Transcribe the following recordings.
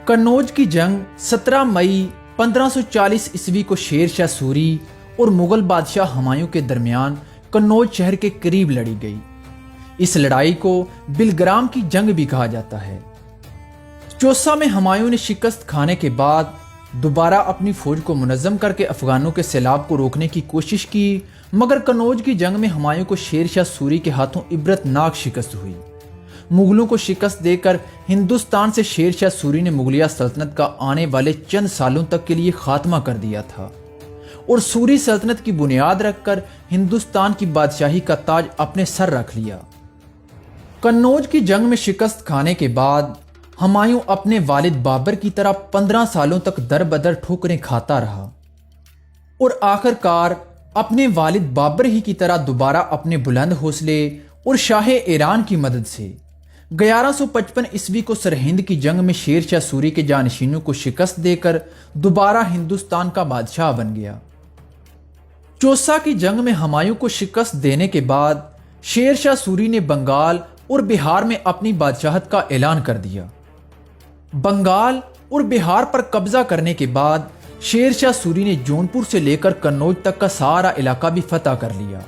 कन्नौज की जंग 17 मई 1540 ईस्वी को शेर शाह सूरी और मुगल बादशाह हुमायूं के दरमियान कन्नौज शहर के करीब लड़ी गई। इस लड़ाई को बिलग्राम की जंग भी कहा जाता है। चौसा में हुमायूं ने शिकस्त खाने के बाद दोबारा अपनी फौज को मुनज़्ज़म करके अफगानों के सैलाब को रोकने की कोशिश की, मगर कन्नौज की जंग में हुमायूं को शेर शाह सूरी के हाथों इबरतनाक शिकस्त हुई। मुगलों को शिकस्त देकर हिंदुस्तान से शेर शाह सूरी ने मुगलिया सल्तनत का आने वाले चंद सालों तक के लिए खात्मा कर दिया था और सूरी सल्तनत की बुनियाद रखकर हिंदुस्तान की बादशाही का ताज अपने सर रख लिया। कन्नौज की जंग में शिकस्त खाने के बाद हुमायूं अपने वालिद बाबर की तरह 15 सालों तक दर बदर ठोकरें खाता रहा और आखिरकार अपने वालिद बाबर ही की तरह दोबारा अपने बुलंद हौसले और शाह ईरान की मदद से 1155 ईस्वी को सरहिंद की जंग में शेर शाह सूरी के जानशीनों को शिकस्त देकर दोबारा हिंदुस्तान का बादशाह बन गया। चौसा की जंग में हुमायूं को शिकस्त देने के बाद शेर शाह सूरी ने बंगाल और बिहार में अपनी बादशाहत का ऐलान कर दिया। बंगाल और बिहार पर कब्जा करने के बाद शेर शाह सूरी ने जौनपुर से लेकर कन्नौज तक का सारा इलाका भी फतह कर लिया।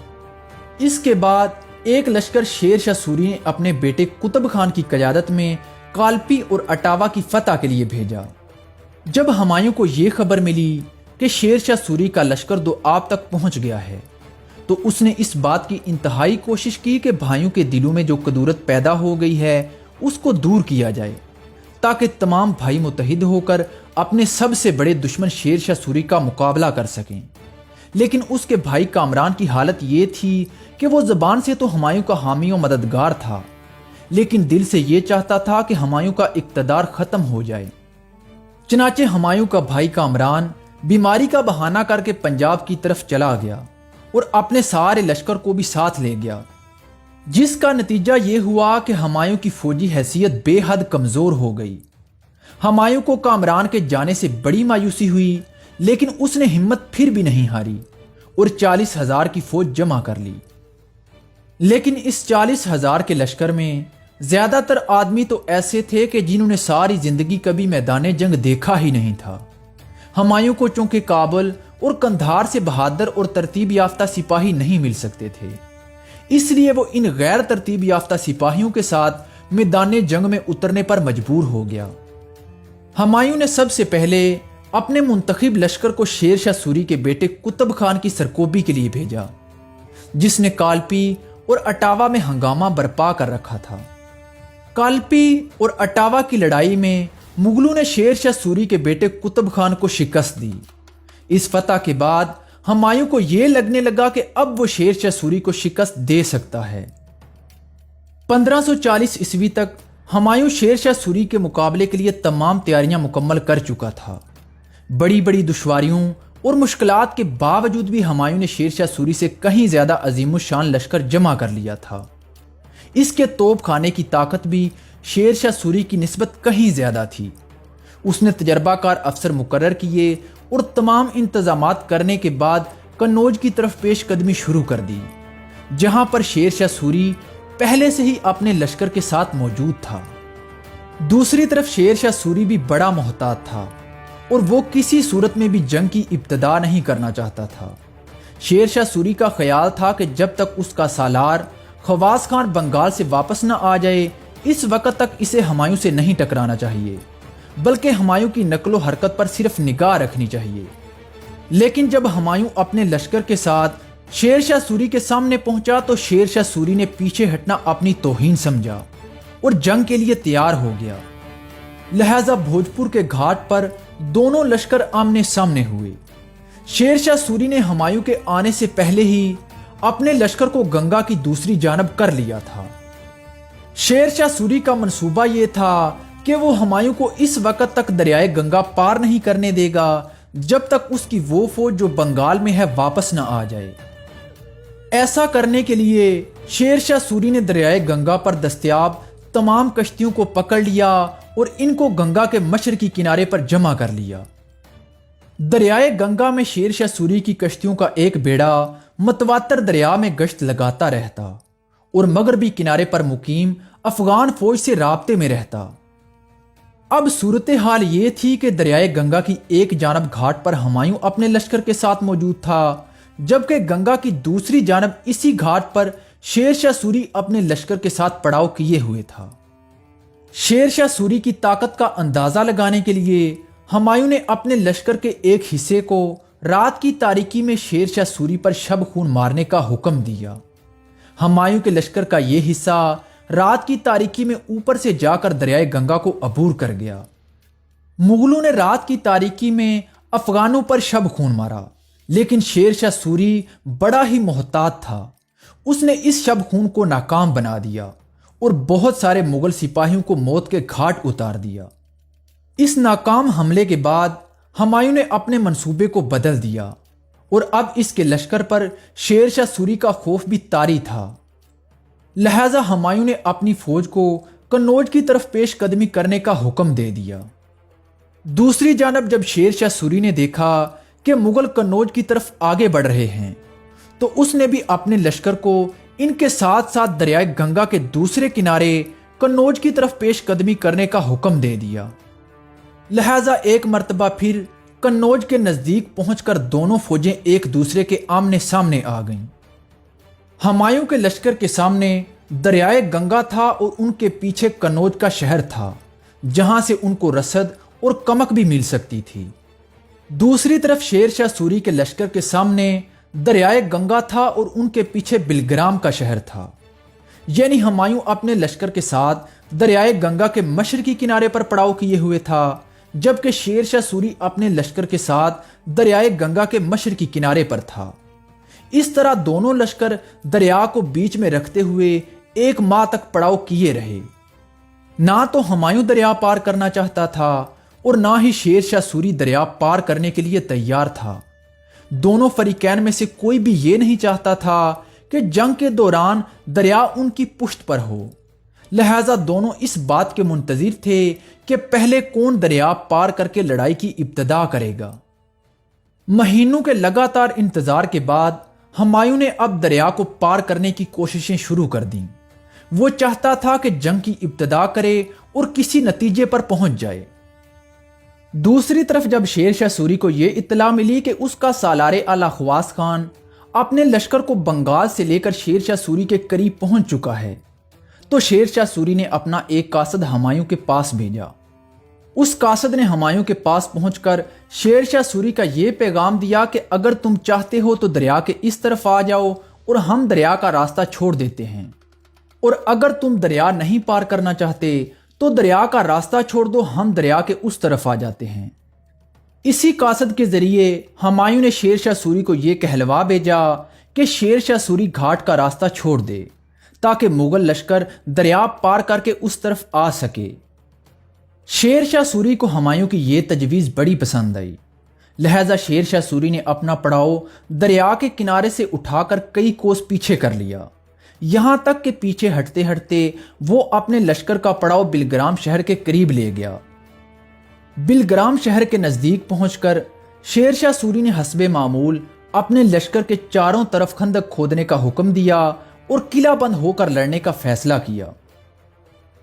इसके बाद एक लश्कर शेर शाह सूरी ने अपने बेटे कुतुब खान की क़यादत में कालपी और अटावा की फतह के लिए भेजा। जब हुमायूं को यह खबर मिली कि शेर शाह सूरी का लश्कर दोआब तक पहुंच गया है, तो उसने इस बात की इंतहाई कोशिश की कि भाइयों के दिलों में जो कदूरत पैदा हो गई है उसको दूर किया जाए, ताकि तमाम भाई मुत्तहिद होकर अपने सबसे बड़े दुश्मन शेर शाह सूरी का मुकाबला कर सकें। लेकिन उसके भाई कामरान की हालत ये थी कि वो ज़बान से तो हुमायूं का हामी और मददगार था, लेकिन दिल से ये चाहता था कि हुमायूं का इक़्तिदार ख़त्म हो जाए। चनाचे हुमायूं का भाई कामरान बीमारी का बहाना करके पंजाब की तरफ चला गया और अपने सारे लश्कर को भी साथ ले गया, जिसका नतीजा ये हुआ कि हुमायूं की फौजी हैसियत बेहद कमज़ोर हो गई। हुमायूं को कामरान के जाने से बड़ी मायूसी हुई, लेकिन उसने हिम्मत फिर भी नहीं हारी और 40,000 की फौज जमा कर ली। लेकिन इस 40,000 के लश्कर में ज्यादातर आदमी तो ऐसे थे कि जिन्होंने सारी जिंदगी कभी मैदान जंग देखा ही नहीं था। हुमायूं को चूंकि काबुल और कंधार से बहादुर और तरतीब याफ्ता सिपाही नहीं मिल सकते थे, इसलिए वो इन गैर तरतीब याफ्ता सिपाहियों के साथ मैदान जंग में उतरने पर मजबूर हो गया। हुमायूं ने सबसे पहले अपने मुंतखब लश्कर को शेर शाह सूरी के बेटे कुतुब खान की सरकोबी के लिए भेजा, जिसने कालपी और अटावा में हंगामा बर्पा कर रखा था। कालपी और अटावा की लड़ाई में मुगलों ने शेर शाह सूरी के बेटे कुतुब खान को शिकस्त दी। इस फतह के बाद हुमायूं को यह लगने लगा कि अब वो शेर शाह सूरी को शिकस्त दे सकता है। 1540 ईस्वी तक हुमायूं शेर शाह सूरी के मुकाबले के लिए तमाम तैयारियां मुकम्मल कर चुका था। बड़ी बड़ी दुश्वारियों और मुश्किलात के बावजूद भी हुमायूं ने शेर शाह सूरी से कहीं ज्यादा अजीमुशान लश्कर जमा कर लिया था। इसके तोप खाने की ताकत भी शेर शाह सूरी की निस्बत कहीं ज्यादा थी। उसने तजर्बाकार अफसर मुकर्रर किए और तमाम इंतजामात करने के बाद कन्नौज की तरफ पेशकदमी शुरू कर दी, जहां पर शेर शाह सूरी पहले से ही अपने लश्कर के साथ मौजूद था। दूसरी तरफ शेर शाह सूरी भी बड़ा मोहतात था और वो किसी सूरत में भी जंग की इब्तदा नहीं करना चाहता था। शेर शाह सूरी का ख्याल था कि जब तक उसका सालार खवास खान बंगाल से वापस न आ जाए, इस वक्त तक इसे हुमायूं से नहीं टकराना चाहिए, बल्कि हुमायूं की नकलो हरकत पर सिर्फ निगाह रखनी चाहिए। लेकिन जब हुमायूं अपने लश्कर के साथ शेर शाह सूरी के सामने पहुंचा तो शेर शाह सूरी ने पीछे हटना अपनी तौहीन समझा और जंग के लिए तैयार हो गया। लिहाजा भोजपुर के घाट पर दोनों लश्कर आमने सामने हुए। शेर शाह सूरी ने हुमायूं के आने से पहले ही अपने लश्कर को गंगा की दूसरी जानब कर लिया था। शेर शाह सूरी का मंसूबा यह था कि वो हुमायूं को इस वक्त तक दरियाए गंगा पार नहीं करने देगा जब तक उसकी वो फौज जो बंगाल में है वापस न आ जाए। ऐसा करने के लिए शेर शाह सूरी ने दरियाए गंगा पर दस्तयाब तमाम कश्तियों को पकड़ लिया और इनको गंगा के मशरकी किनारे पर जमा कर लिया। दरियाए गंगा में शेर शाह सूरी की कश्तियों का एक बेड़ा मतवातर दरिया में गश्त लगाता रहता और मगरबी किनारे पर मुकीम अफगान फौज से राब्ते में रहता। अब सूरत हाल ये थी कि दरियाए गंगा की एक जानब घाट पर हुमायूं अपने लश्कर के साथ मौजूद था, जबकि गंगा की दूसरी जानब इसी घाट पर शेर शाह सूरी अपने लश्कर के साथ पड़ाव किए हुए था। शेर शाह सूरी की ताकत का अंदाजा लगाने के लिए हुमायूं ने अपने लश्कर के एक हिस्से को रात की तारीकी में शेर शाह सूरी पर शब खून मारने का हुक्म दिया। हुमायूं के लश्कर का यह हिस्सा रात की तारीकी में ऊपर से जाकर दरियाए गंगा को अबूर कर गया। मुगलों ने रात की तारीकी में अफगानों पर शब खून मारा, लेकिन शेर शाह सूरी बड़ा ही मोहतात था। उसने इस शब खून को नाकाम बना दिया और बहुत सारे मुगल सिपाहियों को मौत के घाट उतार दिया। इस नाकाम हमले के बाद हुमायूं ने अपने मंसूबे को बदल दिया और अब इसके लश्कर पर शेर शाह सूरी का खौफ भी तारी था। लिहाजा हुमायूं ने अपनी फौज को कन्नौज की तरफ पेश कदमी करने का हुक्म दे दिया। दूसरी जानब जब शेर शाह सूरी ने देखा कि मुगल कन्नौज की तरफ आगे बढ़ रहे हैं, तो उसने भी अपने लश्कर को इनके साथ साथ दरियाए गंगा के दूसरे किनारे कन्नौज की तरफ पेश कदमी करने का हुक्म दे दिया। लिहाजा एक मर्तबा फिर कन्नौज के नज़दीक पहुंचकर दोनों फौजें एक दूसरे के आमने सामने आ गईं। हुमायूं के लश्कर के सामने दरियाए गंगा था और उनके पीछे कन्नौज का शहर था, जहां से उनको रसद और कमक भी मिल सकती थी। दूसरी तरफ शेर शाह सूरी के लश्कर के सामने दरियाए गंगा था और उनके पीछे बिलग्राम का शहर था। यानी हुमायूं अपने लश्कर के साथ दरियाए गंगा के मशरकी किनारे पर पड़ाव किए हुए था, जबकि शेर शाह सूरी अपने लश्कर के साथ दरियाए गंगा के मशरकी किनारे पर था। इस तरह दोनों लश्कर दरिया को बीच में रखते हुए एक माह तक पड़ाव किए रहे। ना तो हुमायूं दरिया पार करना चाहता था और ना ही शेर शाह सूरी दरिया पार करने के लिए तैयार था। दोनों फरीकैन में से कोई भी ये नहीं चाहता था कि जंग के दौरान दरिया उनकी पुश्त पर हो। लिहाजा दोनों इस बात के मुंतजिर थे कि पहले कौन दरिया पार करके लड़ाई की इब्तिदा करेगा। महीनों के लगातार इंतजार के बाद हुमायूं ने अब दरिया को पार करने की कोशिशें शुरू कर दी। वो चाहता था कि जंग की इब्तिदा करे और किसी नतीजे पर पहुंच जाए। दूसरी तरफ जब शेर शाह सूरी को यह इत्तला मिली कि उसका सालारे आला ख्वास खान अपने लश्कर को बंगाल से लेकर शेर शाह सूरी के करीब पहुंच चुका है, तो शेर शाह सूरी ने अपना एक कासद हुमायूं के पास भेजा। उस कासद ने हुमायूं के पास पहुंचकर शेर शाह सूरी का यह पैगाम दिया कि अगर तुम चाहते हो तो दरिया के इस तरफ आ जाओ और हम दरिया का रास्ता छोड़ देते हैं, और अगर तुम दरिया नहीं पार करना चाहते तो दरिया का रास्ता छोड़ दो, हम दरिया के उस तरफ आ जाते हैं। इसी कासद के जरिए हुमायूं ने शेर शाह सूरी को यह कहलवा भेजा कि शेर शाह सूरी घाट का रास्ता छोड़ दे, ताकि मुगल लश्कर दरिया पार करके उस तरफ आ सके। शेर शाह सूरी को हुमायूं की यह तजवीज़ बड़ी पसंद आई। लिहाजा शेर शाह सूरी ने अपना पड़ाव दरिया के किनारे से उठाकर कई कोस पीछे कर लिया, यहां तक कि पीछे हटते हटते वो अपने लश्कर का पड़ाव बिलग्राम शहर के करीब ले गया। बिलग्राम शहर के नज़दीक पहुंचकर शेर शाह सूरी ने हस्बे मामूल अपने लश्कर के चारों तरफ खंदक खोदने का हुक्म दिया और किला बंद होकर लड़ने का फैसला किया।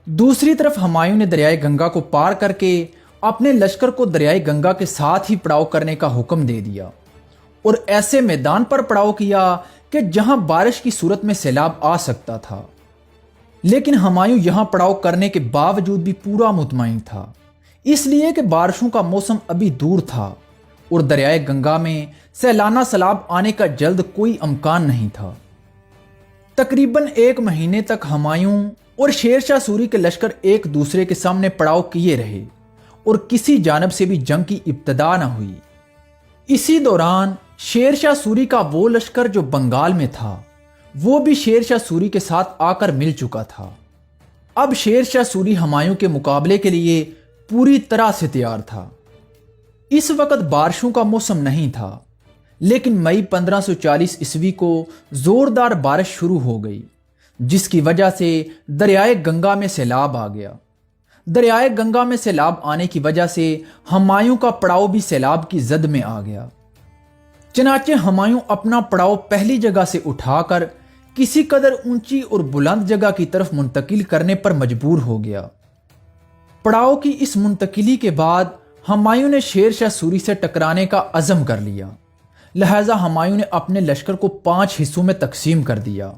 दूसरी तरफ हुमायूं ने दरियाए गंगा को पार करके अपने लश्कर को दरियाए गंगा के साथ ही पड़ाव करने का हुक्म दे दिया और ऐसे मैदान पर पड़ाव किया कि जहां बारिश की सूरत में सैलाब आ सकता था। लेकिन हुमायूं यहां पड़ाव करने के बावजूद भी पूरा मुतमईन था, इसलिए कि बारिशों का मौसम अभी दूर था और दरियाए गंगा में सैलाना सैलाब आने का जल्द कोई अमकान नहीं था। तकरीबन एक महीने तक हुमायूं और शेर शाह सूरी के लश्कर एक दूसरे के सामने पड़ाव किए रहे और किसी जानब से भी जंग की इब्तिदा न हुई। इसी दौरान शेर शाह सूरी का वो लश्कर जो बंगाल में था, वो भी शेर शाह सूरी के साथ आकर मिल चुका था। अब शेर शाह सूरी हुमायूं के मुकाबले के लिए पूरी तरह से तैयार था। इस वक्त बारिशों का मौसम नहीं था, लेकिन मई 1540 ईस्वी को जोरदार बारिश शुरू हो गई, जिसकी वजह से दरियाए गंगा में सैलाब आ गया। दरियाए गंगा में सैलाब आने की वजह से हुमायूं का पड़ाव भी सैलाब की जद में आ गया। चनाचे हुमायूं अपना पड़ाव पहली जगह से उठाकर किसी कदर ऊंची और बुलंद जगह की तरफ मुंतकिल करने पर मजबूर हो गया। پڑاؤ کی اس منتقلی کے بعد ہمایوں نے شیر شاہ سوری سے ٹکرانے کا عزم کر لیا، لہذا ہمایوں نے اپنے لشکر کو 5 حصوں میں تقسیم کر دیا۔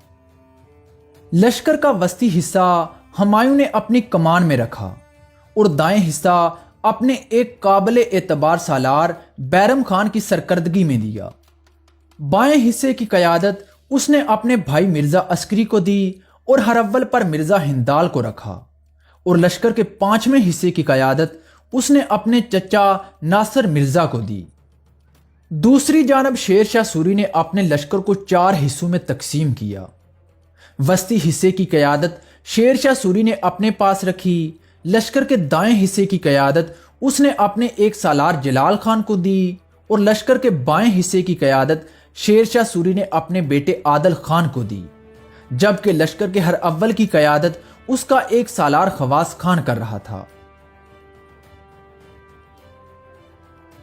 لشکر کا وسطی حصہ ہمایوں نے اپنی کمان میں رکھا اور دائیں حصہ اپنے ایک قابل اعتبار سالار بیرم خان کی سرکردگی میں دیا۔ بائیں حصے کی قیادت اس نے اپنے بھائی مرزا عسکری کو دی اور ہرول پر مرزا ہندال کو رکھا، اور لشکر کے 5ویں حصے کی قیادت اس نے اپنے چچا ناصر مرزا کو دی۔ دوسری جانب شیر شاہ سوری نے اپنے لشکر کو 4 حصوں میں تقسیم کیا۔ وسطی حصے کی قیادت شیر شاہ سوری نے اپنے پاس رکھی، لشکر کے دائیں حصے کی قیادت اس نے اپنے ایک سالار جلال خان کو دی، اور لشکر کے بائیں حصے کی قیادت شیر شاہ سوری نے اپنے بیٹے عادل خان کو دی، جبکہ لشکر کے ہر اول کی قیادت اس کا ایک سالار خواص خان کر رہا تھا۔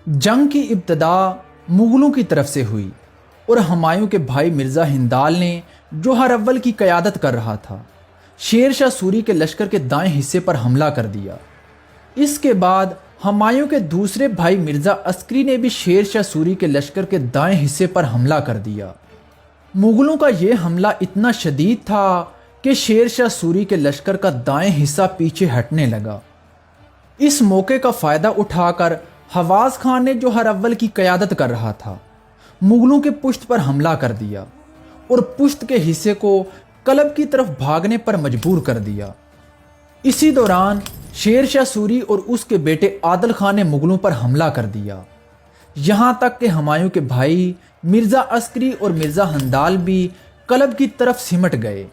جنگ کی ابتدا مغلوں کی طرف سے ہوئی اور ہمایوں کے بھائی مرزا ہندال نے، جو ہر اول کی قیادت کر رہا تھا، شیر شاہ سوری کے لشکر کے دائیں حصے پر حملہ کر دیا۔ اس کے بعد ہمایوں کے دوسرے بھائی مرزا عسکری نے بھی شیر شاہ سوری کے لشکر کے دائیں حصے پر حملہ کر دیا۔ مغلوں کا یہ حملہ اتنا شدید تھا کہ شیر شاہ سوری کے لشکر کا دائیں حصہ پیچھے ہٹنے لگا۔ اس موقع کا فائدہ اٹھا کر حواس خان نے، جو ہر اول کی قیادت کر رہا تھا، مغلوں کے پشت پر حملہ کر دیا اور پشت کے حصے کو قلب کی طرف بھاگنے پر مجبور کر دیا۔ اسی دوران شیر شاہ سوری اور اس کے بیٹے عادل خان نے مغلوں پر حملہ کر دیا، یہاں تک کہ ہمایوں کے بھائی مرزا عسکری اور مرزا ہندال بھی قلب کی طرف سمٹ گئے،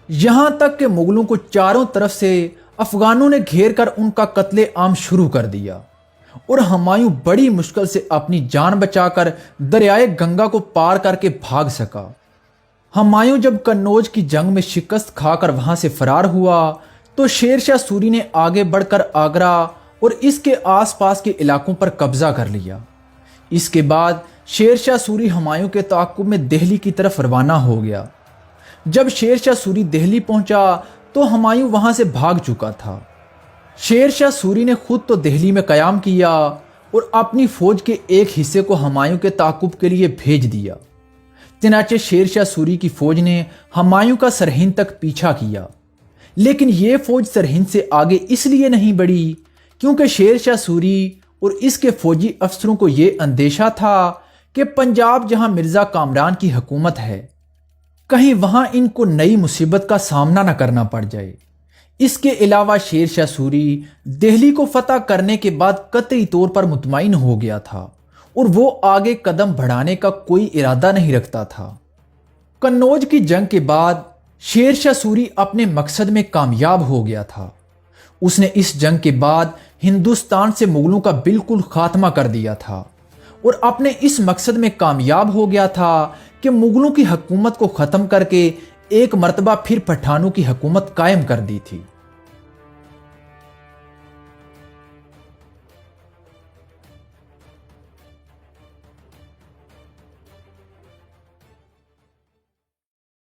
یہاں تک کہ مغلوں کو چاروں طرف سے افغانوں نے گھیر کر ان کا قتل عام شروع کر دیا، اور ہمایوں بڑی مشکل سے اپنی جان بچا کر دریائے گنگا کو پار کر کے بھاگ سکا۔ ہمایوں جب قنوج کی جنگ میں شکست کھا کر وہاں سے فرار ہوا تو شیر شاہ سوری نے آگے بڑھ کر آگرہ اور اس کے آس پاس کے علاقوں پر قبضہ کر لیا۔ اس کے بعد شیر شاہ سوری ہمایوں کے تعاقب میں دہلی کی طرف روانہ ہو گیا۔ جب شیر شاہ سوری دہلی پہنچا تو ہمایوں وہاں سے بھاگ چکا تھا۔ شیر شاہ سوری نے خود تو دہلی میں قیام کیا اور اپنی فوج کے ایک حصے کو ہمایوں کے تعاقب کے لیے بھیج دیا۔ چنانچہ شیر شاہ سوری کی فوج نے ہمایوں کا سرہند تک پیچھا کیا، لیکن یہ فوج سرہند سے آگے اس لیے نہیں بڑھی کیونکہ شیر شاہ سوری اور اس کے فوجی افسروں کو یہ اندیشہ تھا کہ پنجاب جہاں مرزا کامران کی حکومت ہے، کہیں وہاں ان کو نئی مصیبت کا سامنا نہ کرنا پڑ جائے۔ اس کے علاوہ شیر شاہ سوری دہلی کو فتح کرنے کے بعد قطعی طور پر مطمئن ہو گیا تھا اور وہ آگے قدم بڑھانے کا کوئی ارادہ نہیں رکھتا تھا۔ قنوج کی جنگ کے بعد شیر شاہ سوری اپنے مقصد میں کامیاب ہو گیا تھا۔ اس نے اس جنگ کے بعد ہندوستان سے مغلوں کا بالکل خاتمہ کر دیا تھا اور اپنے اس مقصد میں کامیاب ہو گیا تھا کہ مغلوں کی حکومت کو ختم کر کے ایک مرتبہ پھر پٹھانوں کی حکومت قائم کر دی تھی۔